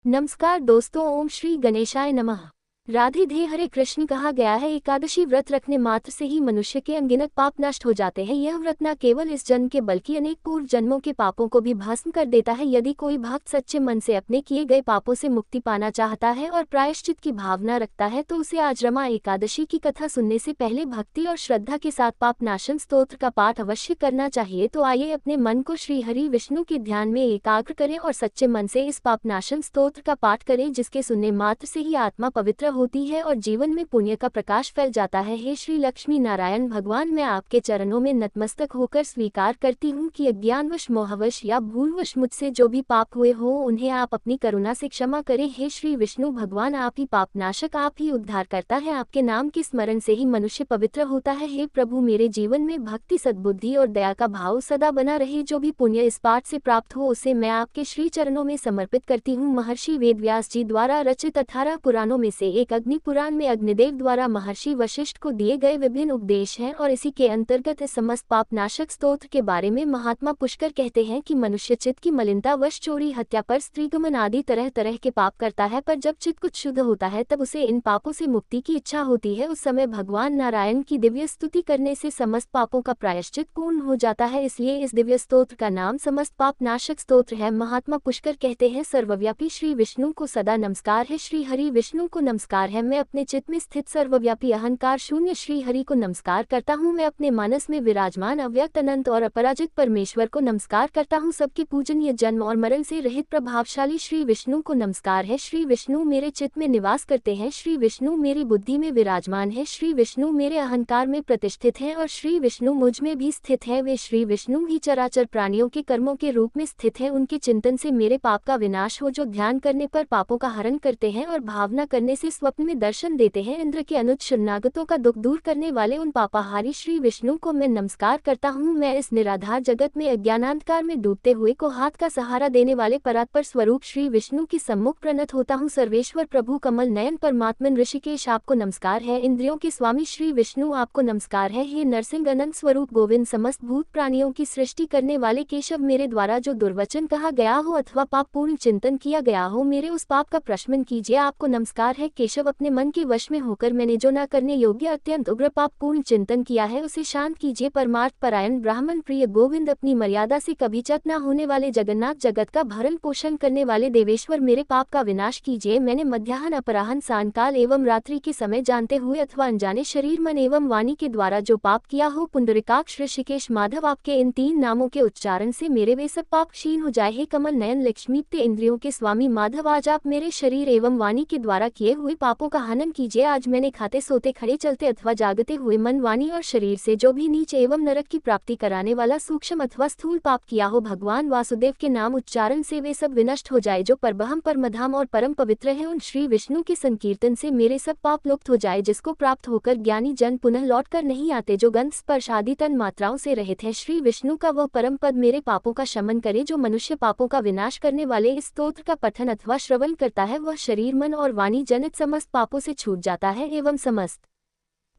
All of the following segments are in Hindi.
नमस्कार दोस्तों, ओम श्री गणेशाय नमः। राधे धे हरे कृष्ण। कहा गया है एकादशी व्रत रखने मात्र से ही मनुष्य के अनगिनत पाप नष्ट हो जाते हैं। यह व्रत न केवल इस जन्म के बल्कि अनेक पूर्व जन्मों के पापों को भी भस्म कर देता है। यदि कोई भक्त सच्चे मन से अपने किए गए पापों से मुक्ति पाना चाहता है और प्रायश्चित की भावना रखता है तो उसे आज रमा एकादशी की कथा सुनने से पहले भक्ति और श्रद्धा के साथ पाप नाशन स्तोत्र का पाठ अवश्य करना चाहिए। तो आइए अपने मन को श्री हरि विष्णु के ध्यान में एकाग्र करें और सच्चे मन से इस पाप नाशन स्तोत्र का पाठ करें, जिसके सुनने मात्र से ही आत्मा पवित्र होती है और जीवन में पुण्य का प्रकाश फैल जाता है। हे श्री लक्ष्मी नारायण भगवान, मैं आपके चरणों में नतमस्तक होकर स्वीकार करती हूँ कि अज्ञानवश, मोहवश या भूलवश मुझसे जो भी पाप हुए हो उन्हें आप अपनी करुणा से क्षमा करें। हे श्री विष्णु भगवान, आप ही पापनाशक, आप ही उद्धार करता है। आपके नाम के स्मरण से ही मनुष्य पवित्र होता है। हे प्रभु, मेरे जीवन में भक्ति, सद्बुद्धि और दया का भाव सदा बना रहे। जो भी पुण्य इस पाठ से प्राप्त हो उसे मैं आपके श्री चरणों में समर्पित करती हूँ। महर्षि वेदव्यास जी द्वारा रचित 18 पुराणों में से एक अग्नि पुराण में अग्निदेव द्वारा महर्षि वशिष्ठ को दिए गए विभिन्न उपदेश हैं और इसी के अंतर्गत इस समस्त पापनाशक स्तोत्र के बारे में महात्मा पुष्कर कहते हैं कि मनुष्य चित्त की मलिनता वश चोरी, हत्या, पर स्त्रीगमन आदि तरह तरह के पाप करता है, पर जब चित्त कुछ शुद्ध होता है तब उसे इन पापों से मुक्ति की इच्छा होती है। उस समय भगवान नारायण की दिव्य स्तुति करने से समस्त पापों का प्रायश्चित पूर्ण हो जाता है। इसलिए इस दिव्य स्तोत्र का नाम समस्त पापनाशक स्तोत्र है। महात्मा पुष्कर कहते हैं, सर्वव्यापी श्री विष्णु को सदा नमस्कार है। श्री हरि विष्णु को नमस्कार है। मैं अपने चित्त में स्थित सर्वव्यापी अहंकार शून्य श्री हरि को नमस्कार करता हूँ। मैं अपने मानस में विराजमान अव्यक्त, अनंत और अपराजित परमेश्वर को नमस्कार करता हूँ। सबके पूजनीय, जन्म और मरण से रहित प्रभावशाली श्री विष्णु को नमस्कार है। श्री विष्णु मेरे चित्त में निवास करते हैं। श्री विष्णु मेरी बुद्धि में विराजमान है। श्री विष्णु मेरे अहंकार में प्रतिष्ठित है और श्री विष्णु मुझ में भी स्थित है। वे श्री विष्णु ही चराचर प्राणियों के कर्मों के रूप में स्थित है। उनके चिंतन से मेरे पाप का विनाश हो, जो ध्यान करने पर पापों का हरण करते हैं और भावना करने से स्वप्न में दर्शन देते हैं। इंद्र के अनुज शरणागतों का दुख दूर करने वाले उन पापाहारी श्री विष्णु को मैं नमस्कार करता हूँ। मैं इस निराधार जगत में अज्ञानांधकार में डूबते हुए को हाथ का सहारा देने वाले परात्पर स्वरूप श्री विष्णु की सम्मुख प्रणत होता हूँ। सर्वेश्वर प्रभु कमल नयन परमात्मन ऋषिकेश, आपको नमस्कार है। इंद्रियों के स्वामी श्री विष्णु, आपको नमस्कार है। हे नरसिंह अनंत स्वरूप गोविंद, समस्त भूत प्राणियों की सृष्टि करने वाले केशव, मेरे द्वारा जो दुर्वचन कहा गया हो अथवा पाप पूर्ण चिंतन किया गया हो, मेरे उस पाप का प्रशमन कीजिए। आपको नमस्कार है। केशव, अपने मन के वश में होकर मैंने जो न करने योग्य अत्यंत उग्र पाप पूर्ण चिंतन किया है उसे शांत कीजिए। परमार्थ परायण ब्राह्मण प्रिय गोविंद, अपनी मर्यादा से कभी च्युत न होने वाले जगन्नाथ, जगत का भरण पोषण करने वाले देवेश्वर, मेरे पाप का विनाश कीजिए। मैंने मध्याह्न, अपराह्न, सायंकाल एवं रात्रि के समय जानते हुए अथवा अनजाने शरीर, मन एवं वाणी के द्वारा जो पाप किया हो, पुंडरीकाक्ष, ऋषिकेश, माधव, आपके इन 3 नामों के उच्चारण से मेरे वे सब पाप क्षीण हो जाए। हे कमल नयन लक्ष्मीपते इंद्रियों के स्वामी माधव, आज आप मेरे शरीर एवं वाणी के द्वारा किए हुए पापों का हनन कीजिए। आज मैंने खाते, सोते, खड़े, चलते अथवा जागते हुए मन, वाणी और शरीर से जो भी नीच एवं नरक की प्राप्ति कराने वाला सूक्ष्म अथवा स्थूल पाप किया हो, भगवान वासुदेव के नाम उच्चारण से वे सब विनष्ट हो जाए। जो परब्रह्म, परमधाम और परम पवित्र है, उन श्री विष्णु के संकीर्तन से मेरे सब पाप लुप्त हो जाए, जिसको प्राप्त होकर ज्ञानी जन पुनः लौट कर नहीं आते, जो गंध, स्पर्श आदि तन मात्राओं से रहित है। श्री विष्णु का वह परम पद मेरे पापों का शमन करे। जो मनुष्य पापों का विनाश करने वाले इस स्तोत्र का पठन अथवा श्रवण करता है, वह शरीर, मन और वाणी जनित समस्त पापों से छूट जाता है एवं समस्त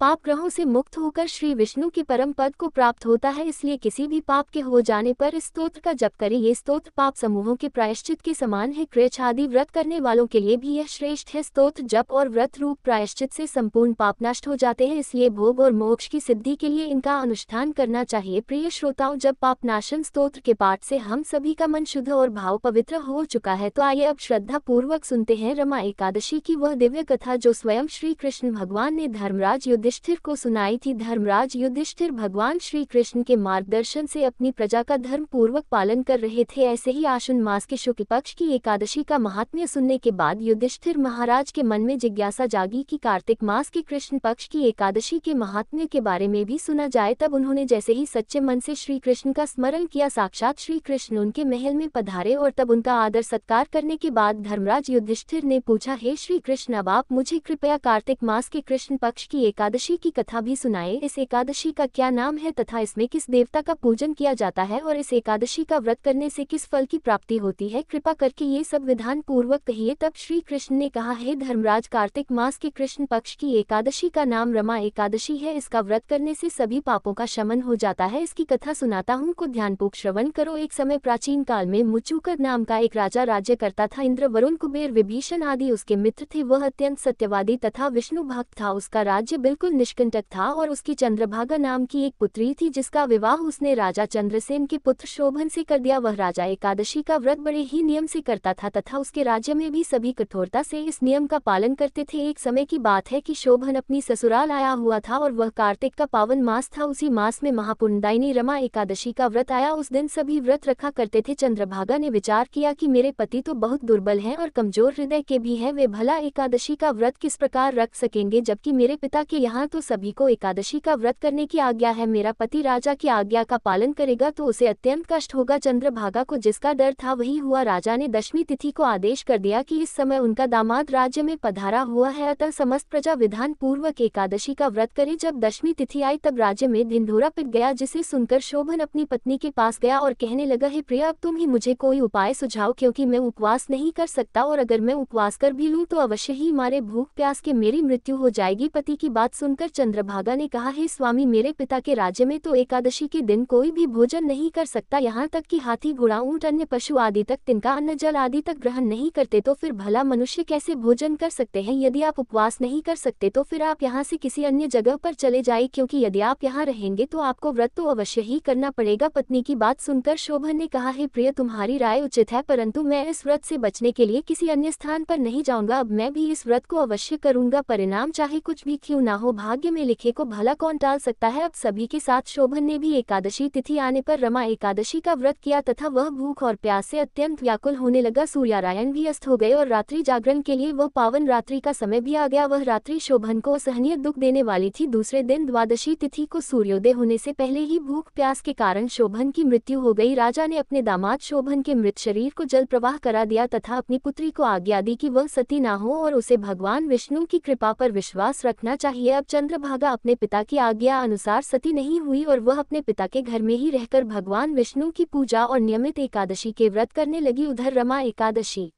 पाप ग्रहों से मुक्त होकर श्री विष्णु के परम पद को प्राप्त होता है। इसलिए किसी भी पाप के हो जाने पर इस स्तोत्र का जप करें। ये स्तोत्र पाप समूहों के प्रायश्चित के समान है। कृच्छ आदि व्रत करने वालों के लिए भी यह श्रेष्ठ है। स्तोत्र जप और व्रत रूप प्रायश्चित से संपूर्ण पाप नष्ट हो जाते हैं, इसलिए भोग और मोक्ष की सिद्धि के लिए इनका अनुष्ठान करना चाहिए। प्रिय श्रोताओं, जब पापनाशन स्तोत्र के पाठ से हम सभी का मन शुद्ध और भाव पवित्र हो चुका है तो आइए अब श्रद्धा पूर्वक सुनते हैं रमा एकादशी की वह दिव्य कथा जो स्वयं श्री कृष्ण भगवान ने धर्मराज युधिष्ठिर को सुनाई थी। धर्मराज युधिष्ठिर भगवान श्री कृष्ण के मार्गदर्शन से अपनी प्रजा का धर्म पूर्वक पालन कर रहे थे। ऐसे ही आश्विन मास के शुक्ल पक्ष की एकादशी का महात्म्य सुनने के बाद युधिष्ठिर महाराज के मन में जिज्ञासा जागी कि कार्तिक मास के कृष्ण पक्ष की एकादशी के महात्म्य के बारे में भी सुना जाए। तब उन्होंने जैसे ही सच्चे मन से श्री कृष्ण का स्मरण किया, साक्षात श्री कृष्ण उनके महल में पधारे और तब उनका आदर सत्कार करने के बाद धर्मराज युधिष्ठिर ने पूछा, हे श्री कृष्ण, अब आप मुझे कृपया कार्तिक मास के कृष्ण पक्ष की एकादशी एकादशी की कथा भी सुनाए। इस एकादशी का क्या नाम है तथा इसमें किस देवता का पूजन किया जाता है और इस एकादशी का व्रत करने से किस फल की प्राप्ति होती है, कृपा करके ये सब विधान पूर्वक कहिए। तब श्री कृष्ण ने कहा, हे धर्मराज, कार्तिक मास के कृष्ण पक्ष की एकादशी का नाम रमा एकादशी है। इसका व्रत करने से सभी पापों का शमन हो जाता है। इसकी कथा सुनाता हूँ को ध्यानपूर्वक श्रवण करो। एक समय प्राचीन काल में मुचुकर नाम का एक राजा राज्य करता था। इंद्र, वरुण, कुबेर, विभीषण आदि उसके मित्र थे। वह अत्यंत सत्यवादी तथा विष्णु भक्त था। उसका राज्य बिल्कुल निष्कंटक था और उसकी चंद्रभागा नाम की एक पुत्री थी जिसका विवाह उसने राजा चंद्रसेन के पुत्र शोभन से कर दिया। वह राजा एकादशी का व्रत बड़े ही नियम से करता था तथा उसके राज्य में भी सभी कठोरता से इस नियम का पालन करते थे। एक समय की बात है कि शोभन अपनी ससुराल आया हुआ था और वह कार्तिक का पावन मास था। उसी मास में महापुण्यदायिनी रमा एकादशी का व्रत आया। उस दिन सभी व्रत रखा करते थे। चंद्रभागा ने विचार किया कि मेरे पति तो बहुत दुर्बल हैं और कमजोर हृदय के भी हैं, वे भला एकादशी का व्रत किस प्रकार रख सकेंगे, जबकि मेरे पिता के यहाँ तो सभी को एकादशी का व्रत करने की आज्ञा है। मेरा पति राजा की आज्ञा का पालन करेगा तो उसे अत्यंत कष्ट होगा। चंद्रभागा को जिसका डर था वही हुआ। राजा ने दशमी तिथि को आदेश कर दिया कि इस समय उनका दामाद राज्य में पधारा हुआ है, अतः समस्त प्रजा विधान पूर्वक एकादशी का व्रत करे। जब दशमी तिथि आई तब राज्य में ढिंढोरा पिट गया, जिसे सुनकर शोभन अपनी पत्नी के पास गया और कहने लगा, हे प्रिया, अब तुम ही मुझे कोई उपाय सुझाओ, क्योंकि मैं उपवास नहीं कर सकता और अगर मैं उपवास कर भी लूं तो अवश्य ही मारे भूख प्यास के मेरी मृत्यु हो जाएगी। पति की बात सुनकर चंद्रभागा ने कहा, हे स्वामी, मेरे पिता के राज्य में तो एकादशी के दिन कोई भी भोजन नहीं कर सकता, यहाँ तक कि हाथी, घोड़ा, ऊंट, अन्य पशु आदि तक तिनका अन्न जल आदि तक ग्रहण नहीं करते, तो फिर भला मनुष्य कैसे भोजन कर सकते हैं। यदि आप उपवास नहीं कर सकते तो फिर आप यहाँ से किसी अन्य जगह पर चले जाइए, क्योंकि यदि आप यहाँ रहेंगे तो आपको व्रत तो अवश्य ही करना पड़ेगा। पत्नी की बात सुनकर शोभन ने कहा, हे प्रिय, तुम्हारी राय उचित है, परंतु मैं इस व्रत से बचने के लिए किसी अन्य स्थान पर नहीं जाऊंगा। अब मैं भी इस व्रत को अवश्य करूंगा, परिणाम चाहे कुछ भी क्यों ना हो। भाग्य में लिखे को भला कौन टाल सकता है। अब सभी के साथ शोभन ने भी एकादशी तिथि आने पर रमा एकादशी का व्रत किया तथा वह भूख और प्यास से अत्यंत व्याकुल होने लगा। सूर्यारायण भी अस्त हो गए और रात्रि जागरण के लिए वह पावन रात्रि का समय भी आ गया। वह रात्रि शोभन को असहनीय दुख देने वाली थी। दूसरे दिन द्वादशी तिथि को सूर्योदय होने से पहले ही भूख प्यास के कारण शोभन की मृत्यु हो गई। राजा ने अपने दामाद शोभन के मृत शरीर को जल प्रवाह करा दिया तथा अपनी पुत्री को आज्ञा दी कि वह सती ना हो और उसे भगवान विष्णु की कृपा पर विश्वास रखना चाहिए। अब चंद्रभागा अपने पिता की आज्ञा अनुसार सती नहीं हुई और वह अपने पिता के घर में ही रहकर भगवान विष्णु की पूजा और नियमित एकादशी के व्रत करने लगी। उधर रमा एकादशी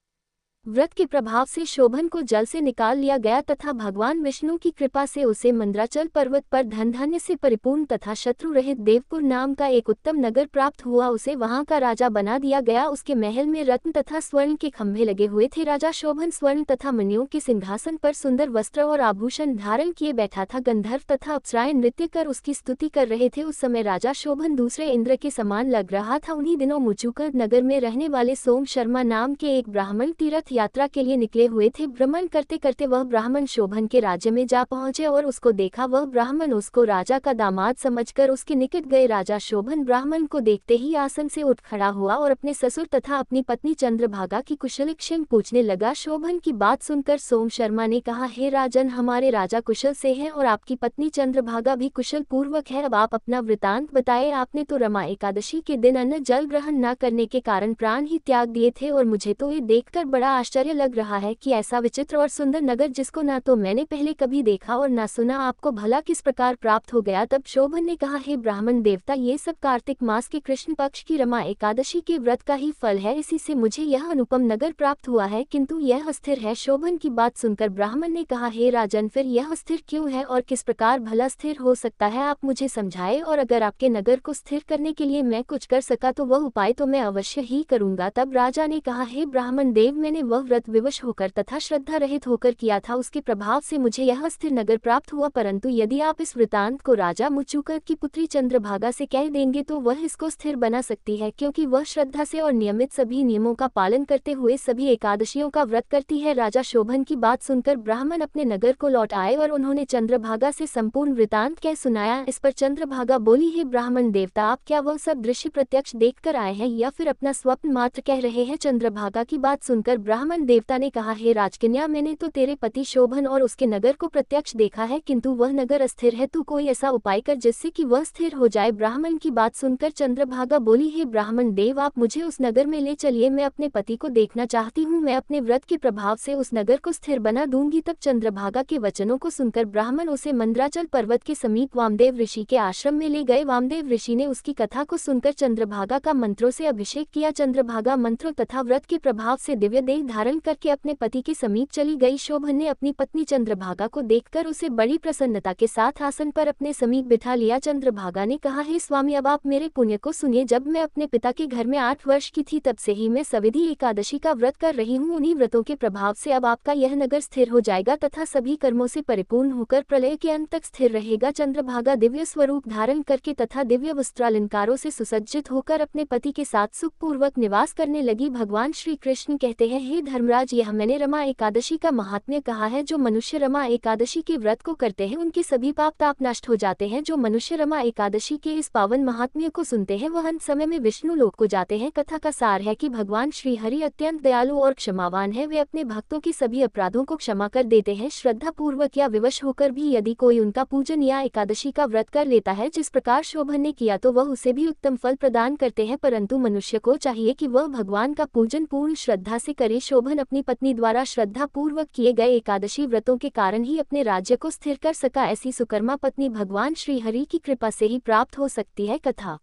व्रत के प्रभाव से शोभन को जल से निकाल लिया गया तथा भगवान विष्णु की कृपा से उसे मंद्राचल पर्वत पर धन धान्य से परिपूर्ण तथा शत्रु रहित देवपुर नाम का एक उत्तम नगर प्राप्त हुआ। उसे वहां का राजा बना दिया गया। उसके महल में रत्न तथा स्वर्ण के खंभे लगे हुए थे। राजा शोभन स्वर्ण तथा मणियों के सिंहासन पर सुंदर वस्त्र और आभूषण धारण किए बैठा था। गंधर्व तथा अप्सराएं नृत्य कर उसकी स्तुति कर रहे थे। उस समय राजा शोभन दूसरे इंद्र के समान लग रहा था। उन्हीं दिनों मुचुकर नगर में रहने वाले सोम शर्मा नाम के एक ब्राह्मण तीर्थ यात्रा के लिए निकले हुए थे। भ्रमण करते करते वह ब्राह्मण शोभन के राज्य में जा पहुंचे और उसको देखा। वह ब्राह्मण उसको राजा का दामाद समझकर उसके निकट गए। राजा शोभन ब्राह्मण को देखते ही आसन से उठ खड़ा हुआ और अपने ससुर तथा अपनी पत्नी चंद्रभागा की कुशलक्षेम पूछने लगा। शोभन की बात सुनकर सोम शर्मा ने कहा, हे राजन, हमारे राजा कुशल से हैं और आपकी पत्नी चंद्रभागा भी कुशल पूर्वक है। अब आप अपना वृतांत बताए। आपने तो रमा एकादशी के दिन अन्न जल ग्रहण न करने के कारण प्राण ही त्याग दिए थे और मुझे तो ये देखकर बड़ा आश्चर्य लग रहा है कि ऐसा विचित्र और सुंदर नगर जिसको ना तो मैंने पहले कभी देखा और ना सुना, आपको भला किस प्रकार प्राप्त हो गया। तब शोभन ने कहा, हे ब्राह्मण देवता, ये सब कार्तिक मास के कृष्ण पक्ष की रमा एकादशी के व्रत का ही फल है। इसी से मुझे यह अनुपम नगर प्राप्त हुआ है, किंतु यह अस्थिर है। शोभन की बात सुनकर ब्राह्मण ने कहा, हे राजन, फिर यह अस्थिर क्यों है और किस प्रकार भला स्थिर हो सकता है, आप मुझे समझाए, और अगर आपके नगर को स्थिर करने के लिए मैं कुछ कर सका तो वह उपाय तो मैं अवश्य ही करूंगा। तब राजा ने कहा, हे ब्राह्मण देव, मैंने वह व्रत विवश होकर तथा श्रद्धा रहित होकर किया था, उसके प्रभाव से मुझे यह स्थिर नगर प्राप्त हुआ। परंतु यदि आप इस वृतांत को राजा मुचुकर की पुत्री चंद्रभागा से कह देंगे तो वह इसको स्थिर बना सकती है, क्योंकि वह श्रद्धा से और नियमित सभी नियमों का पालन करते हुए सभी एकादशियों का व्रत करती है। राजा शोभन की बात सुनकर ब्राह्मण अपने नगर को लौट आए और उन्होंने चंद्रभागा से संपूर्ण वृतांत कह सुनाया। इस पर चंद्रभागा बोली, हे ब्राह्मण देवता, आप क्या वह सब दृश्य प्रत्यक्ष देखकर आए हैं या फिर अपना स्वप्न मात्र कह रहे हैं। चंद्रभागा की बात सुनकर ब्राह्मण ब्राह्मण देवता ने कहा, हे राजकन्या, मैंने तो तेरे पति शोभन और उसके नगर को प्रत्यक्ष देखा है, किंतु वह नगर अस्थिर है। तू कोई ऐसा उपाय कर जिससे कि वह स्थिर हो जाए। ब्राह्मण की बात सुनकर चंद्रभागा बोली, हे ब्राह्मण देव, आप मुझे उस नगर में ले चलिए, मैं अपने पति को देखना चाहती हूँ, मैं अपने व्रत के प्रभाव से उस नगर को स्थिर बना दूंगी। तब चंद्रभागा के वचनों को सुनकर ब्राह्मण उसे मंद्राचल पर्वत के समीप वामदेव ऋषि के आश्रम में ले गए। वामदेव ऋषि ने उसकी कथा को सुनकर चंद्रभागा का मंत्रों से अभिषेक किया। चंद्रभागा मंत्रों तथा व्रत के प्रभाव से दिव्य देह धारण करके अपने पति के समीप चली गई। शोभन ने अपनी पत्नी चंद्रभागा को देखकर उसे बड़ी प्रसन्नता के साथ आसन पर अपने समीप बिठा लिया। चंद्रभागा ने कहा, हे स्वामी, अब आप मेरे पुण्य को सुनिए। जब मैं अपने पिता के घर में 8 वर्ष की थी, तब से ही मैं सविधि एकादशी का व्रत कर रही हूँ। उन्हीं व्रतों के प्रभाव से अब आपका यह नगर स्थिर हो जाएगा तथा सभी कर्मों से परिपूर्ण होकर प्रलय के अंत तक स्थिर रहेगा। चंद्रभागा दिव्य स्वरूप धारण करके तथा दिव्य वस्त्रालंकारों से सुसज्जित होकर अपने पति के साथ सुखपूर्वक निवास करने लगी। भगवान श्री कृष्ण कहते हैं, हे धर्मराज, यह मैंने रमा एकादशी का महात्म्य कहा है। जो मनुष्य रमा एकादशी के व्रत को करते हैं, उनके सभी पाप ताप नष्ट हो जाते हैं। जो मनुष्य रमा एकादशी के इस पावन महात्म्य को सुनते हैं, वह अंत समय में विष्णु लोक को जाते हैं। कथा का सार है कि भगवान श्री हरि अत्यंत दयालु और क्षमावान है। वे अपने भक्तों के सभी अपराधों को क्षमा कर देते हैं। श्रद्धा पूर्वक या विवश होकर भी यदि कोई उनका पूजन या एकादशी का व्रत कर लेता है, जिस प्रकार शोभन ने किया, तो वह उसे भी उत्तम फल प्रदान करते हैं। परंतु मनुष्य को चाहिए कि वह भगवान का पूजन पूर्ण श्रद्धा से करे। शोभन अपनी पत्नी द्वारा श्रद्धा पूर्वक किए गए एकादशी व्रतों के कारण ही अपने राज्य को स्थिर कर सका। ऐसी सुकर्मा पत्नी भगवान श्री हरि की कृपा से ही प्राप्त हो सकती है। कथा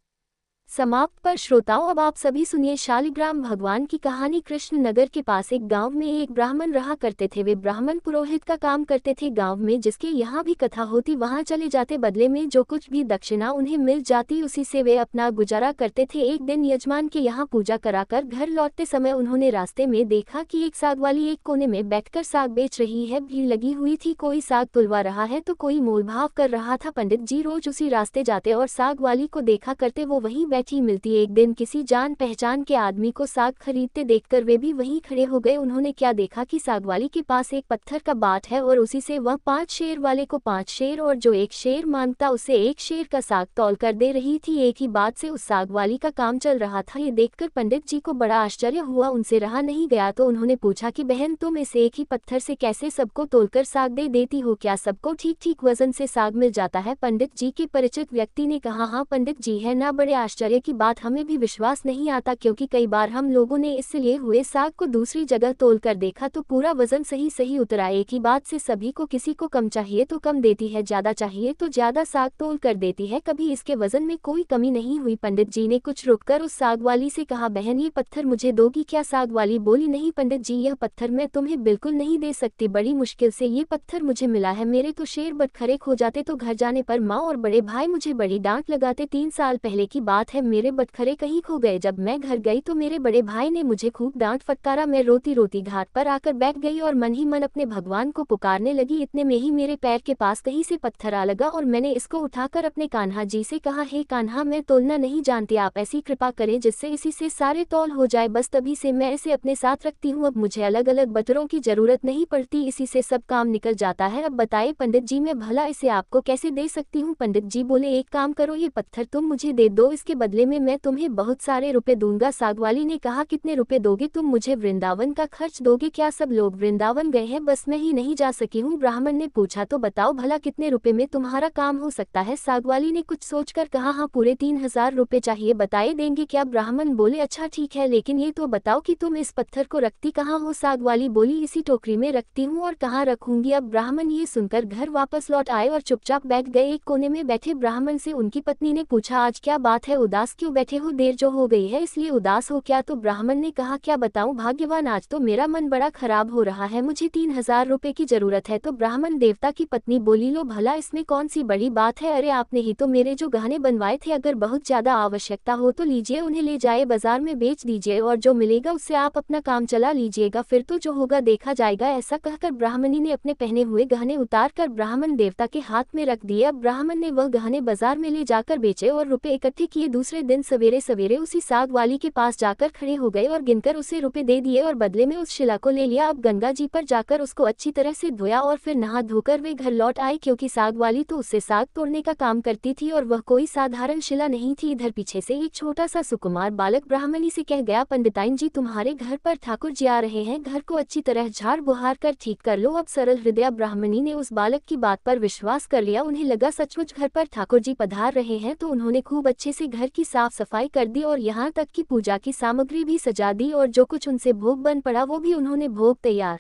समाप्त। पर श्रोताओं, अब आप सभी सुनिए शालिग्राम भगवान की कहानी। कृष्ण नगर के पास एक गांव में एक ब्राह्मण रहा करते थे। वे ब्राह्मण पुरोहित का काम करते थे। गांव में जिसके यहाँ भी कथा होती, वहां चले जाते। बदले में जो कुछ भी दक्षिणा उन्हें मिल जाती, उसी से वे अपना गुजारा करते थे। एक दिन यजमान के यहाँ पूजा कराकर घर लौटते समय उन्होंने रास्ते में देखा कि एक साग वाली एक कोने में बैठकर साग बेच रही है। भीड़ लगी हुई थी, कोई साग तुलवा रहा है तो कोई मोलभाव कर रहा था। पंडित जी रोज उसी रास्ते जाते और साग वाली को देखा करते। वो वहीं मिलती। एक दिन किसी जान पहचान के आदमी को साग खरीदते देखकर वे भी वहीं खड़े हो गए। उन्होंने क्या देखा कि सागवाली के पास एक पत्थर का बाट है और उसी से वह 5 शेर वाले को 5 शेर और जो 1 शेर मांगता उसे 1 शेर का साग तौल कर दे रही थी। एक ही बात से उस सागवाली का काम चल रहा था। ये देखकर पंडित जी को बड़ा आश्चर्य हुआ। उनसे रहा नहीं गया तो उन्होंने पूछा कि बहन, तुम इस एक ही पत्थर से कैसे सबको तोलकर साग दे देती हो? क्या सबको ठीक ठीक वजन से साग मिल जाता है? पंडित जी के परिचित व्यक्ति ने कहा, हाँ पंडित जी, है ना बड़े आश्चर्य की बात। हमें भी विश्वास नहीं आता, क्योंकि कई बार हम लोगों ने इससे लिए हुए साग को दूसरी जगह तोल कर देखा तो पूरा वजन सही सही उतरा। एक ही बात से सभी को, किसी को कम चाहिए तो कम देती है, ज्यादा चाहिए तो ज्यादा साग तोल कर देती है, कभी इसके वजन में कोई कमी नहीं हुई। पंडित जी ने कुछ रुककर उस साग वाली से कहा, बहन ये पत्थर मुझे दोगी क्या? साग वाली बोली, नहीं पंडित जी, यह पत्थर मैं तुम्हें बिल्कुल नहीं दे सकती। बड़ी मुश्किल से ये पत्थर मुझे मिला है। मेरे तो शेर बटखरे खो जाते तो घर जाने पर माँ और बड़े भाई मुझे बड़ी डांट लगाते। 3 साल पहले की बात है, मेरे बटखरे कहीं खो गए। जब मैं घर गई तो मेरे बड़े भाई ने मुझे खूब डांट फटकारा। मैं रोती रोती घाट पर आकर बैठ गई और मन ही मन अपने भगवान को पुकारने लगी। इतने में ही मेरे पैर के पास कहीं से पत्थर आ लगा और मैंने इसको उठाकर अपने कान्हा जी से कहा, हे कान्हा, मैं तोलना नहीं जानती, आप ऐसी कृपा करें जिससे इसी से सारे तौल हो जाए। बस तभी से मैं इसे अपने साथ रखती हूँ। अब मुझे अलग अलग बटरों की जरूरत नहीं पड़ती, इसी से सब काम निकल जाता है। अब बताइए पंडित जी, मैं भला इसे आपको कैसे दे सकती हूँ? पंडित जी बोले, एक काम करो, ये पत्थर तुम मुझे दे दो, इसके बदले में मैं तुम्हें बहुत सारे रुपए दूंगा। सागवाली ने कहा, कितने रुपए दोगे तुम मुझे? वृंदावन का खर्च दोगे क्या? सब लोग वृंदावन गए हैं, बस मैं ही नहीं जा सकी हूँ। ब्राह्मण ने पूछा, तो बताओ भला कितने रुपए में तुम्हारा काम हो सकता है? सागवाली ने कुछ सोचकर कहा, हाँ पूरे 3000 रुपए चाहिए, बताए देंगे क्या? ब्राह्मण बोले, अच्छा ठीक है, लेकिन ये तो बताओ कि तुम इस पत्थर को रखती कहाँ हो? सागवाली बोली, इसी टोकरी में रखती हूँ, और कहाँ रखूंगी? अब ब्राह्मण ये सुनकर घर वापस लौट आए और चुपचाप बैठ गए। एक कोने में बैठे ब्राह्मण से उनकी पत्नी ने पूछा, आज क्या बात है, उदास क्यों बैठे हो? देर जो हो गई है इसलिए उदास हो क्या? तो ब्राह्मण ने कहा, क्या बताऊं भाग्यवान, आज तो मेरा मन बड़ा खराब हो रहा है, मुझे 3000 रुपए की जरूरत है। तो ब्राह्मण देवता की पत्नी बोली, लो भला इसमें कौन सी बड़ी बात है? अरे आपने ही तो मेरे जो गहने बनवाए थे, अगर बहुत ज्यादा आवश्यकता हो तो लीजिए, उन्हें ले जाए बाजार में बेच दीजिए और जो मिलेगा उससे आप अपना काम चला लीजिएगा, फिर तो जो होगा देखा जाएगा। ऐसा कहकर ब्राह्मणी ने अपने पहने हुए गहने उतार कर ब्राह्मण देवता के हाथ में रख दिए। अब ब्राह्मण ने वह गहने बाजार में ले जाकर बेचे और रुपए इकट्ठे किए। दूसरे दिन सवेरे सवेरे उसी साग वाली के पास जाकर खड़े हो गए और गिनकर उसे रुपए दे दिए और बदले में उस शिला को ले लिया। अब गंगा जी पर जाकर उसको अच्छी तरह से धोया और फिर नहा धोकर वे घर लौट आए, क्योंकि साग वाली तो उससे साग तोड़ने का काम करती थी और वह कोई साधारण शिला नहीं थी। इधर पीछे से एक छोटा सा सुकुमार बालक ब्राह्मणी से कह गया, पंडिताइन जी तुम्हारे घर पर ठाकुर जी आ रहे हैं, घर को अच्छी तरह झाड़ बुहार कर ठीक कर लो। अब सरल हृदय ब्राह्मणी ने उस बालक की बात पर विश्वास कर लिया। उन्हें लगा सचमुच घर पर ठाकुर जी पधार रहे हैं, तो उन्होंने खूब अच्छे से घर की साफ सफाई कर दी और यहाँ तक कि पूजा की सामग्री भी सजा दी और जो कुछ उनसे भोग बन पड़ा वो भी उन्होंने भोग तैयार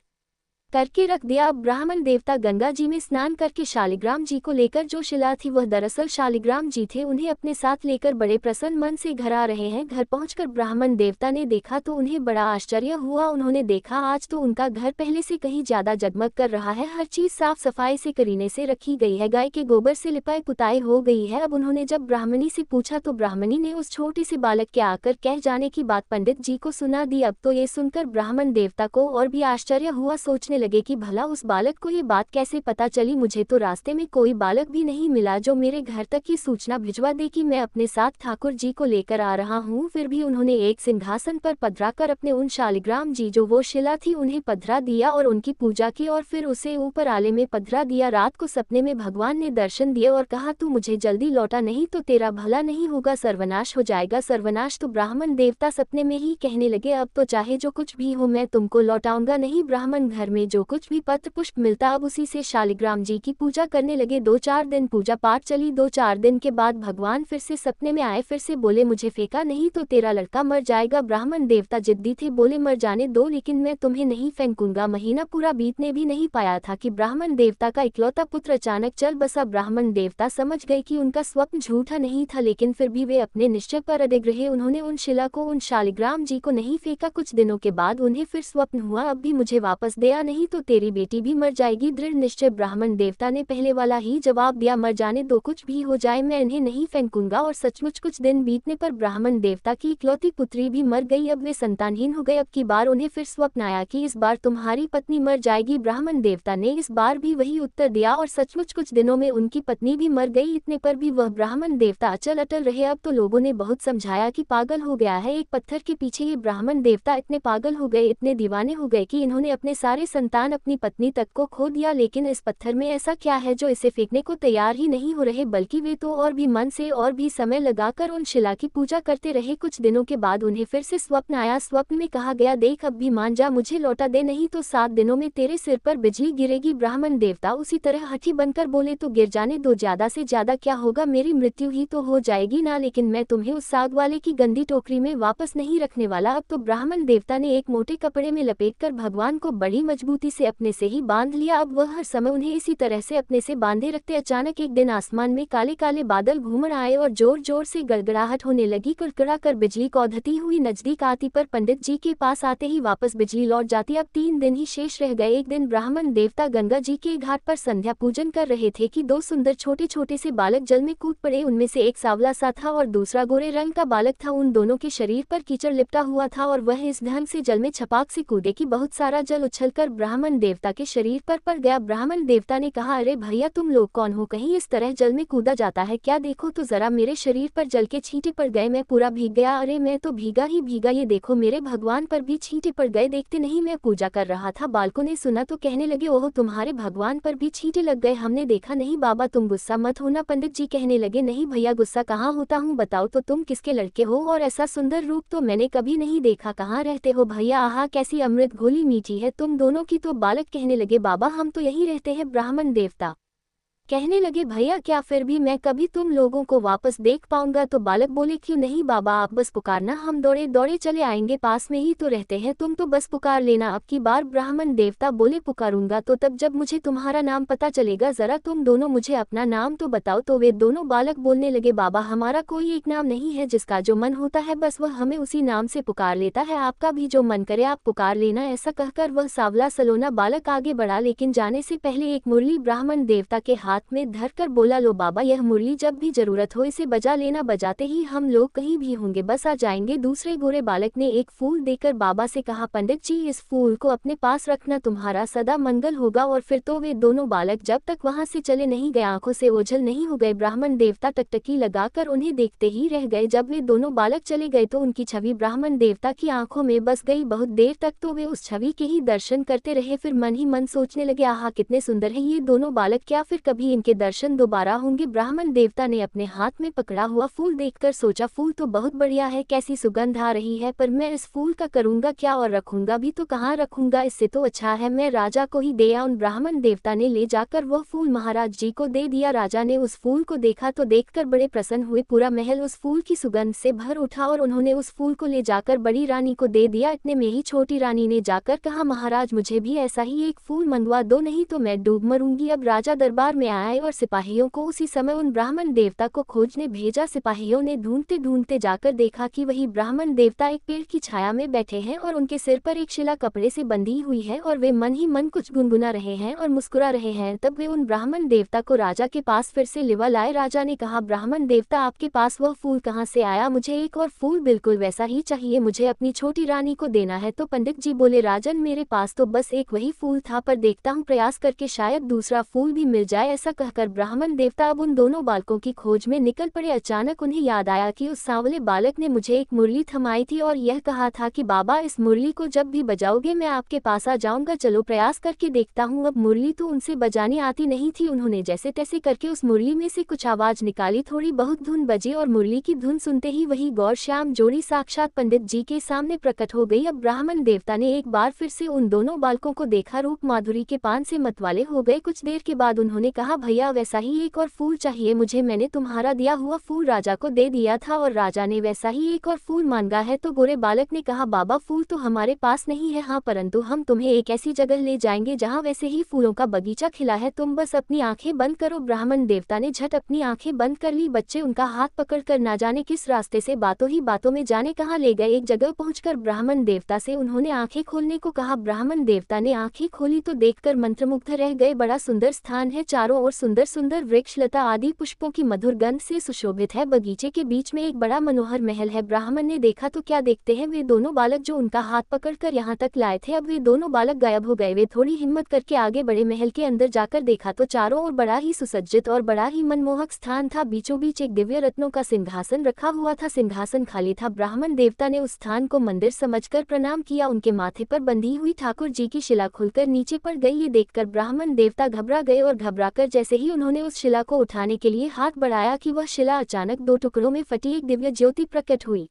करके रख दिया। अब ब्राह्मण देवता गंगा जी में स्नान करके शालिग्राम जी को लेकर, जो शिला थी वह दरअसल शालिग्राम जी थे, उन्हें अपने साथ लेकर बड़े प्रसन्न मन से घर आ रहे हैं। घर पहुंचकर ब्राह्मण देवता ने देखा तो उन्हें बड़ा आश्चर्य हुआ। उन्होंने देखा आज तो उनका घर पहले से कहीं ज्यादा जगमग कर रहा है, हर चीज साफ सफाई से करीने से रखी गई है, गाय के गोबर से लिपाई पुताई हो गई है। अब उन्होंने जब ब्राह्मणी से पूछा तो ब्राह्मणी ने उस छोटे से बालक के आकर कह जाने की बात पंडित जी को सुना दी। अब तो ये सुनकर ब्राह्मण देवता को और भी आश्चर्य हुआ, सोचने लगे कि भला उस बालक को ये बात कैसे पता चली। मुझे तो रास्ते में कोई बालक भी नहीं मिला जो मेरे घर तक ये सूचना भिजवा दे कि मैं अपने साथ ठाकुर जी को लेकर आ रहा हूँ। फिर भी उन्होंने एक सिंहासन पर पधराकर अपने उन शालिग्राम जी जो वो शिला थी उन्हें पधरा दिया और उनकी पूजा की और फिर उसे ऊपर आले में पधरा दिया। रात को सपने में भगवान ने दर्शन दिए और कहा, तू मुझे जल्दी लौटा, नहीं तो तेरा भला नहीं होगा, सर्वनाश हो जाएगा। सर्वनाश तो ब्राह्मण देवता सपने में ही कहने लगे, अब तो चाहे जो कुछ भी हो मैं तुमको लौटाऊंगा नहीं। ब्राह्मण घर में जो कुछ भी पत्र पुष्प मिलता अब उसी से शालिग्राम जी की पूजा करने लगे। 2-4 दिन पूजा पाठ चली। 2-4 दिन के बाद भगवान फिर से सपने में आए, फिर से बोले, मुझे फेंका नहीं तो तेरा लड़का मर जाएगा। ब्राह्मण देवता जिद्दी थे, बोले मर जाने दो लेकिन मैं तुम्हें नहीं फेंकूंगा। महीना पूरा बीतने भी नहीं पाया था कि ब्राह्मण देवता का इकलौता पुत्र अचानक चल बसा। ब्राह्मण देवता समझ गए कि उनका स्वप्न झूठा नहीं था, लेकिन फिर भी वे अपने निश्चय पर अडिग रहे। उन्होंने उन शिला को, उन शालिग्राम जी को नहीं फेंका। कुछ दिनों के बाद उन्हें फिर स्वप्न हुआ, अब भी मुझे वापस दे आ, नहीं तो तेरी बेटी भी मर जाएगी। दृढ़ निश्चय ब्राह्मण देवता ने पहले वाला ही जवाब दिया, मर जाने दो, कुछ भी हो जाए मैं इन्हें नहीं फेंकूंगा। और सचमुच कुछ दिन बीतने पर ब्राह्मण देवता की इकलौती पुत्री भी मर गई। अब वे संतानहीन हो गए। अब की बार उन्हें फिर स्वप्न आया कि इस बार तुम्हारी पत्नी मर जाएगी। ब्राह्मण देवता ने इस बार भी वही उत्तर दिया और सचमुच कुछ दिनों में उनकी पत्नी भी मर गई। इतने पर भी वह ब्राह्मण देवता अचल अटल रहे। अब तो लोगों ने बहुत समझाया कि पागल हो गया है, एक पत्थर के पीछे ये ब्राह्मण देवता इतने पागल हो गए, इतने दीवाने हो गए कि इन्होंने अपने सारे संतान, अपनी पत्नी तक को खो दिया। लेकिन इस पत्थर में ऐसा क्या है जो इसे फेंकने को तैयार ही नहीं हो रहे, बल्कि वे तो और भी मन से और भी समय लगाकर उन शिला की पूजा करते रहे। कुछ दिनों के बाद उन्हें फिर से स्वप्न आया। स्वप्न में कहा गया, देख अब भी मान जा, मुझे लौटा दे, नहीं तो 7 दिनों में तेरे सिर पर बिजली गिरेगी। ब्राह्मण देवता उसी तरह हठी बनकर बोले, तो गिर जाने दो, ज्यादा से ज्यादा क्या होगा, मेरी मृत्यु ही तो हो जाएगी ना, लेकिन मैं तुम्हें उस साग वाले की गंदी टोकरी में वापस नहीं रखने वाला। अब तो ब्राह्मण देवता ने एक मोटे कपड़े में लपेटकर भगवान को बड़ी मजबूती से अपने से ही बांध लिया। अब वह हर समय उन्हें इसी तरह से अपने से बांधे रखते। अचानक एक दिन आसमान में काले काले बादल घूमर आए और जोर जोर से गड़गड़ाहट होने लगी। कुड़कुड़ा कर बिजली कौधती हुई नजदीक आती, पर पंडित जी के पास आते ही वापस बिजली लौट जाती। अब 3 दिन ही शेष रह गए। एक दिन ब्राह्मण देवता गंगा जी के घाट पर संध्या पूजन कर रहे थे कि 2 सुंदर छोटे छोटे से बालक जल में कूद पड़े। उनमें से एक सांवला सा था और दूसरा गोरे रंग का बालक था। उन दोनों के शरीर पर कीचड़ लिपटा हुआ था और वह इस ढंग से जल में छपाक से कूदे कि बहुत सारा जल उछलकर ब्राह्मण देवता के शरीर पर पड़ गया। ब्राह्मण देवता ने कहा, अरे भैया तुम लोग कौन हो, कहीं इस तरह जल में कूदा जाता है क्या, देखो तो जरा मेरे शरीर पर जल के छींटे पड़ गए, मैं पूरा भीग गया। अरे मैं तो भीगा ही भीगा, ये देखो मेरे भगवान पर भी छींटे पड़ गए, देखते नहीं मैं पूजा कर रहा था। बालकों ने सुना तो कहने लगे, ओह तुम्हारे भगवान पर भी छींटे लग गए, हमने देखा नहीं। बाबा तुम गुस्सा मत होना। पंडित जी कहने लगे, नहीं भैया गुस्सा कहाँ होता हूँ, बताओ तो तुम किसके लड़के हो, और ऐसा सुंदर रूप तो मैंने कभी नहीं देखा, कहाँ रहते हो भैया, आहा कैसी अमृत घोली मीठी है तुम दोनों की तो। बालक कहने लगे, बाबा हम तो यहीं रहते हैं। ब्राह्मण देवता कहने लगे, भैया क्या फिर भी मैं कभी तुम लोगों को वापस देख पाऊंगा। तो बालक बोले, क्यों नहीं बाबा, आप बस पुकारना, हम दौड़े दौड़े चले आएंगे, पास में ही तो रहते हैं, तुम तो बस पुकार लेना। अब की बार ब्राह्मण देवता बोले, पुकारूंगा तो तब जब मुझे तुम्हारा नाम पता चलेगा, जरा तुम दोनों मुझे अपना नाम तो बताओ। तो वे दोनों बालक बोलने लगे, बाबा हमारा कोई एक नाम नहीं है, जिसका जो मन होता है बस वह हमें उसी नाम से पुकार लेता है, आपका भी जो मन करे आप पुकार लेना। ऐसा कहकर वह सांवला सलोना बालक आगे बढ़ा, लेकिन जाने से पहले एक मुरली ब्राह्मण देवता के हाथ हाथ में धरकर बोला, लो बाबा, यह मुरली जब भी जरूरत हो इसे बजा लेना, बजाते ही हम लोग कहीं भी होंगे बस आ जाएंगे। दूसरे गोरे बालक ने एक फूल देकर बाबा से कहा, पंडित जी इस फूल को अपने पास रखना, तुम्हारा सदा मंगल होगा। और फिर तो वे दोनों बालक जब तक वहां से चले नहीं गए आंखों से ओझल नहीं हो गए। ब्राह्मण देवता टकटकी लगाकर उन्हें देखते ही रह गए। जब वे दोनों बालक चले गए तो उनकी छवि ब्राह्मण देवता की आंखों में बस गई। बहुत देर तक तो वे उस छवि के ही दर्शन करते रहे, फिर मन ही मन सोचने लगे, आहा कितने सुंदर है ये दोनों बालक, क्या फिर कभी इनके दर्शन दोबारा होंगे। ब्राह्मण देवता ने अपने हाथ में पकड़ा हुआ फूल देखकर सोचा, फूल तो बहुत बढ़िया है, कैसी सुगंध आ रही है, पर मैं इस फूल का करूंगा क्या, और रखूंगा भी तो कहाँ रखूंगा, इससे तो अच्छा है मैं राजा को ही दे आऊं। ब्राह्मण देवता ने ले जाकर वह फूल महाराज जी को दे दिया। राजा ने उस फूल को देखा तो देखकर बड़े प्रसन्न हुए। पूरा महल उस फूल की सुगंध से भर उठा और उन्होंने उस फूल को ले जाकर बड़ी रानी को दे दिया। इतने में ही छोटी रानी ने जाकर कहा, महाराज मुझे भी ऐसा ही एक फूल मंगवा दो, नहीं तो मैं डूब मरूंगी। अब राजा दरबार में आए और सिपाहियों को उसी समय उन ब्राह्मण देवता को खोजने भेजा। सिपाहियों ने ढूंढते ढूंढते जाकर देखा कि वही ब्राह्मण देवता एक पेड़ की छाया में बैठे हैं और उनके सिर पर एक शिला कपड़े से बंधी हुई है और वे मन ही मन कुछ गुनगुना रहे हैं और मुस्कुरा रहे हैं। तब वे उन ब्राह्मण देवता को राजा के पास फिर से लिवा लाए। राजा ने कहा, ब्राह्मण देवता आपके पास वह फूल कहाँ से आया, मुझे एक और फूल बिल्कुल वैसा ही चाहिए, मुझे अपनी छोटी रानी को देना है। तो पंडित जी बोले, राजन मेरे पास तो बस एक वही फूल था, पर देखता हूँ प्रयास करके शायद दूसरा फूल भी मिल जाए। ऐसा कहकर ब्राह्मण देवता अब उन दोनों बालकों की खोज में निकल पड़े। अचानक उन्हें याद आया कि उस सांवले बालक ने मुझे एक मुरली थमाई थी और यह कहा था कि बाबा इस मुरली को जब भी बजाओगे मैं आपके पास आ जाऊंगा, चलो प्रयास करके देखता हूँ। अब मुरली तो उनसे बजानी आती नहीं थी, उन्होंने जैसे तैसे करके उस मुरली में से कुछ आवाज निकाली, थोड़ी बहुत धुन बजी और मुरली की धुन सुनते ही वही गौर श्याम जोड़ी साक्षात पंडित जी के सामने प्रकट हो गई। अब ब्राह्मण देवता ने एक बार फिर से उन दोनों बालकों को देखा, रूप माधुरी के पान से मतवाले हो गए। कुछ देर के बाद उन्होंने कहा, भैया वैसा ही एक और फूल चाहिए मुझे, मैंने तुम्हारा दिया हुआ फूल राजा को दे दिया था और राजा ने वैसा ही एक और फूल मांगा है। तो गोरे बालक ने कहा, बाबा फूल तो हमारे पास नहीं है, हाँ परंतु हम तुम्हें एक ऐसी जगह ले जाएंगे जहाँ वैसे ही फूलों का बगीचा खिला है, तुम बस अपनी आंखें बंद करो। ब्राह्मण देवता ने झट अपनी आंखें बंद कर ली। बच्चे उनका हाथ पकड़कर ना जाने किस रास्ते से बातों ही बातों में जाने कहाँ ले गए। एक जगह पहुंचकर ब्राह्मण देवता से उन्होंने आंखें खोलने को कहा। ब्राह्मण देवता ने आंखें खोली तो देखकर मंत्रमुग्ध रह गए। बड़ा सुंदर स्थान है, चारों ओर सुंदर सुंदर वृक्ष लता आदि पुष्पों की मधुर गंध से सुशोभित है। बगीचे के बीच में एक बड़ा मनोहर महल है। ब्राह्मण ने देखा तो क्या देखते हैं, वे दोनों बालक जो उनका हाथ पकड़कर यहाँ तक लाए थे, अब वे दोनों बालक गायब हो गए। वे थोड़ी हिम्मत करके आगे बढ़े। महल के अंदर जाकर देखा तो चारों ओर बड़ा ही सुसज्जित और बड़ा ही मनमोहक स्थान था। बीचों बीच एक दिव्य रत्नों का सिंहासन रखा हुआ था, सिंहासन खाली था। ब्राह्मण देवता ने उस स्थान को मंदिर समझकर प्रणाम किया। उनके माथे पर बंधी हुई ठाकुर जी की शिला खुलकर नीचे पड़ गई। ये देखकर ब्राह्मण देवता घबरा गए और घबराकर जैसे ही उन्होंने उस शिला को उठाने के लिए हाथ बढ़ाया कि वह शिला अचानक दो टुकड़ों में फटी। एक दिव्य ज्योति प्रकट हुई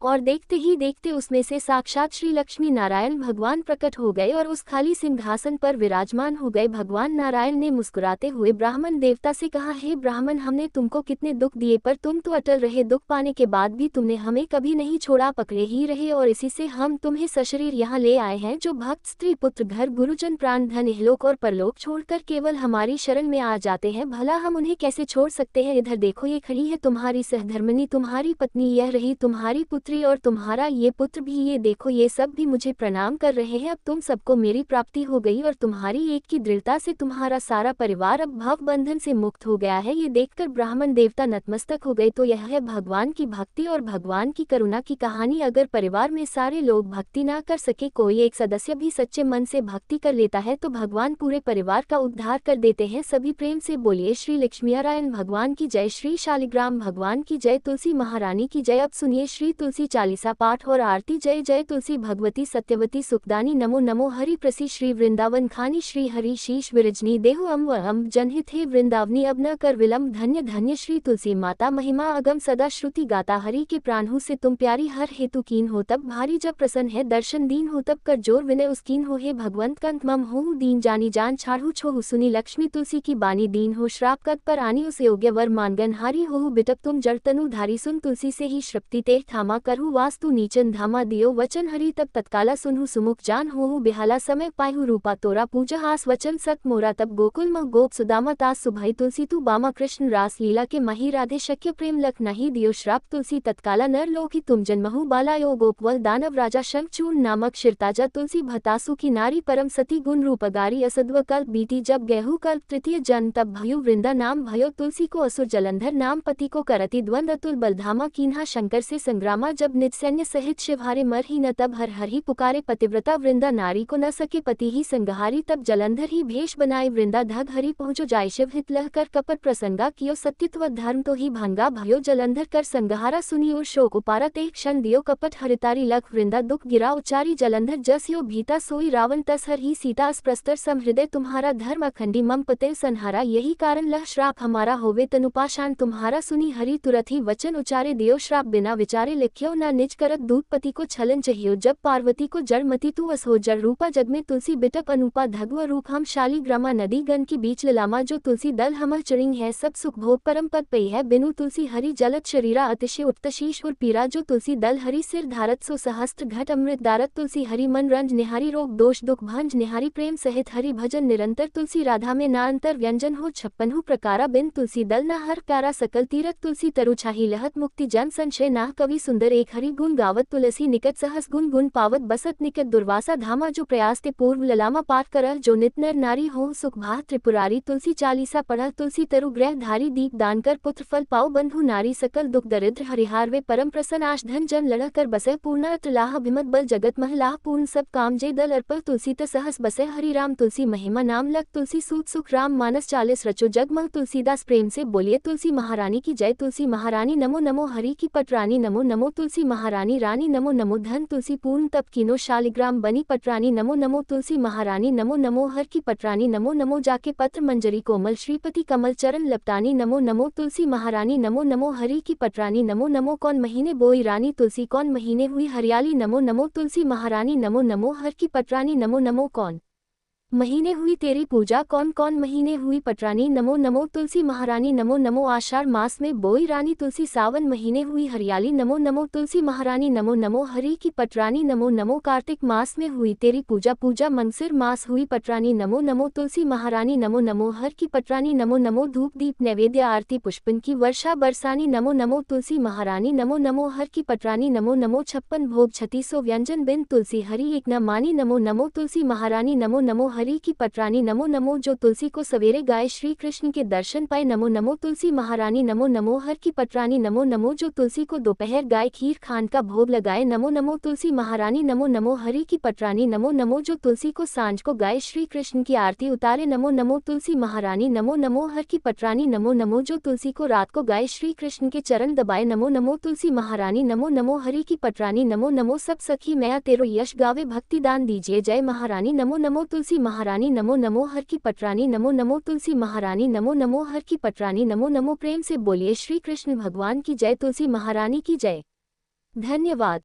और देखते ही देखते उसमें से साक्षात श्री लक्ष्मी नारायण भगवान प्रकट हो गए और उस खाली सिंहासन पर विराजमान हो गए। भगवान नारायण ने मुस्कुराते हुए ब्राह्मण देवता से कहा, हे ब्राह्मण, हमने तुमको कितने दुख दिए पर तुम तो अटल रहे, दुख पाने के बाद भी तुमने हमें कभी नहीं छोड़ा, पकड़े ही रहे और इसी से हम तुम्हें सशरीर यहाँ ले आए हैं। जो भक्त स्त्री पुत्र घर गुरुजन प्राण धन इहलोक और परलोक छोड़कर केवल हमारी शरण में आ जाते हैं, भला हम उन्हें कैसे छोड़ सकते हैं। इधर देखो, ये खड़ी है तुम्हारी सहधर्मिणी, तुम्हारी पत्नी, यह रही तुम्हारी पुत्री और तुम्हारा ये पुत्र भी, ये देखो ये सब भी मुझे प्रणाम कर रहे हैं। अब तुम सबको मेरी प्राप्ति हो गई और तुम्हारी एक की दृढ़ता से तुम्हारा सारा परिवार अब भव बंधन से मुक्त हो गया है। ये देखकर ब्राह्मण देवता नतमस्तक हो गए। तो यह है भगवान की भक्ति और भगवान की करुणा की कहानी। अगर परिवार में सारे लोग भक्ति ना कर सके, कोई एक सदस्य भी सच्चे मन से भक्ति कर लेता है तो भगवान पूरे परिवार का उद्धार कर देते हैं। सभी प्रेम से बोलिए श्री लक्ष्मीनारायण भगवान की जय, श्री शालिग्राम भगवान की जय, तुलसी महारानी की जय। अब सुनिए श्री तुलसी चालीसा पाठ और आरती। जय जय तुलसी भगवती सत्यवती सुखदानी, नमो नमो हरि प्रसी, श्री वृंदावन खानी, श्री हरि शीश विरजनी देहु अम जनहित हे वृंदावनी, अब न कर विलम्ब, धन्य धन्य श्री तुलसी माता, महिमा अगम सदा श्रुति गाता, हरि के प्राणहु से तुम प्यारी, हर हेतु कीन हो तब भारी, जब प्रसन्न है दर्शन दीन हो तब कर जोर विनय उसकीन हो। हे भगवंत कंत मम हो दीन जानी, जान छाड़ू छोहु सुनी, लक्ष्मी तुलसी की बानी, दीन हो श्राप कद पर आनी, उस योग्य वर मानगन हारी हो, बिटप तुम जड़ तनु धारी, सुन तुलसी से ही श्रप्ति ते थामा कर करहु वास्तु नीचन धामा दियो वचन हरि तब तत्काला सुनहु सुमुख जान होहु बिहाला समय पायहु रूपा तोरा पूजा हास वचन सत मोरा तब गोकुल मह गोप सुदामा तास सुभई तुलसी तू बामा कृष्ण रास लीला के मही राधे शक्य प्रेम लख नहीं दियो श्राप तुलसी तत्काला नर लोकी तुम जन्महु बालायो गोपवल दानव राजा शंखचूर्ण नामक शिरताजा तुलसी भतासु की नारी परम सती गुण रूपगारी असद्व कल्प बीती जब गेहू कल्प तृतीय जन्म तब भयो वृंदा नाम भयो तुलसी को असुर जलंधर नाम पति को करति द्वंद अतुल बलधामा कीन्हा शंकर से संग्रामा जब निज सैन्य सहित शिवहारे मर ही न तब हर हर ही पुकारे पतिव्रता वृंदा नारी को न सके पति ही संगहारी तब जलंधर ही भेष बनाए वृंदा धग हरि पहुँचो जाय शिव हित लह कर कपट प्रसंगा कियो सत्यत्व धर्म तो ही भंगा भयो जलंधर कर संगहारा सुनियो शोक उपारा ते क्षण दियो कपट हरितारी लख वृंदा दुख गिरा उचारी जलंधर जस यो भीता सोई रावण तस हर ही सीता अस्प्रस्तर समहृदय तुम्हारा धर्म अखंडी मम पते संहारा यही कारण लह श्राप हमारा होवे तनुपाषाण तुम्हारा सुनी हरि तुरत ही वचन उचारे दियो श्राप बिना विचारे लिख्यो न निज करत दूत पति को छलन चाहियो जब पार्वती को जड़मती तू अस हो जड़ रूपा जग में तुलसी बिटप अनुपा धगव रूप हम शाली ग्रामा नदी गण की बीच ललामा जो तुलसी दल हम चरिंग है सब सुख भोग परम पद पई है बिनु तुलसी हरि जलत शरीरा अतिशय उत्तशीष और पीरा जो तुलसी दल हरि सिर धारत सो सहस्त्र घट अमृत दारत तुलसी हरि मन रंज निहारी रोग दोष दुख भंज निहारी प्रेम सहित हरि भजन निरंतर तुलसी राधा में ना अंतर व्यंजन हो छप्पन प्रकारा बिन तुलसी दल न हर प्यारा सकल तीरथ तुलसी तरु छाही लहत मुक्ति जन संशय ना कवि सुंदर एक हरि गुण गावत तुलसी निकट सहस गुण गुण पावत बसत निकट दुर्वासा धामा जो प्रयास ते पूर्व ललामा पाठ करह जो नित नर नारी हो सुख भा त्रिपुरारी तुलसी चालीसा पढ़ तुलसी तरु ग्रह धारी दीप दान कर पुत्र फल पाओ बंधु नारी सकल दुख दरिद्र हरिहार वे परम प्रसन्न आश धन जन लड़ कर बसे पूर्ण त्रिलाह भिमत बल जगत महलाह पूर्ण सब काम जय दल अर्पल तुलसी त सहस बसे हरि राम तुलसी महिमा नाम लग तुलसी सूत सुख राम मानस 40 रचो जगमग तुलसीदास प्रेम से बोलिए तुलसी महारानी की जय तुलसी महारानी नमो नमो हरि की पटरानी नमो नमो तुलसी महारानी रानी नमो नमो धन तुलसी पूर्ण तप कीनो शालिग्राम बनी पटरानी नमो नमो तुलसी महारानी नमो नमो हर की पटरानी नमो नमो जाके पत्र मंजरी कोमल श्रीपति कमल चरण लपटानी नमो नमो तुलसी महारानी नमो नमो हरि की पटरानी नमो नमो कौन महीने बोई रानी तुलसी कौन महीने हुई हरियाली नमो नमो तुलसी महारानी नमो नमो हर की पटरानी नमो नमो कौन महीने हुई तेरी पूजा कौन कौन महीने हुई पटरानी नमो नमो तुलसी महारानी नमो नमो आषाढ़ मास में बोई रानी तुलसी सावन महीने हुई हरियाली नमो नमो तुलसी महारानी नमो नमो हरि की पटरानी नमो नमो कार्तिक मास में हुई तेरी पूजा पूजा मंगसिर मास हुई पटरानी नमो नमो तुलसी महारानी नमो नमो हर की पटरानी नमो नमो धूप दीप नैवेद्य आरती पुष्पन की वर्षा बरसानी नमो नमो तुलसी महारानी नमो नमो हर की पटरानी नमो नमो 56 भोग 3600 व्यंजन बिन तुलसी हरि एक न मानी नमो नमो तुलसी महारानी नमो नमो हरि की पटरानी नमो नमो जो तुलसी को सवेरे गाए श्री कृष्ण के दर्शन पाए नमो नमो तुलसी महारानी नमो नमो हर की पटरानी नमो नमो जो तुलसी को दोपहर गाए खीर खान का भोग लगाए नमो नमो तुलसी महारानी नमो नमो हरि की पटरानी नमो नमो जो तुलसी को सांझ को गाए श्री कृष्ण की आरती उतारे नमो नमो तुलसी महारानी नमो नमो हर की पटरानी नमो नमो जो तुलसी को रात को गाए श्री कृष्ण के चरण दबाए नमो नमो तुलसी महारानी नमो नमो हरि की पटरानी नमो नमो सब सखी मैया तेरो यश गावे भक्ति दान दीजिए जय महारानी नमो नमो तुलसी महारानी नमो नमो हर की पटरानी नमो नमो तुलसी महारानी नमो नमो हर की पटरानी नमो नमो प्रेम से बोलिए श्री कृष्ण भगवान की जय तुलसी महारानी की जय। धन्यवाद।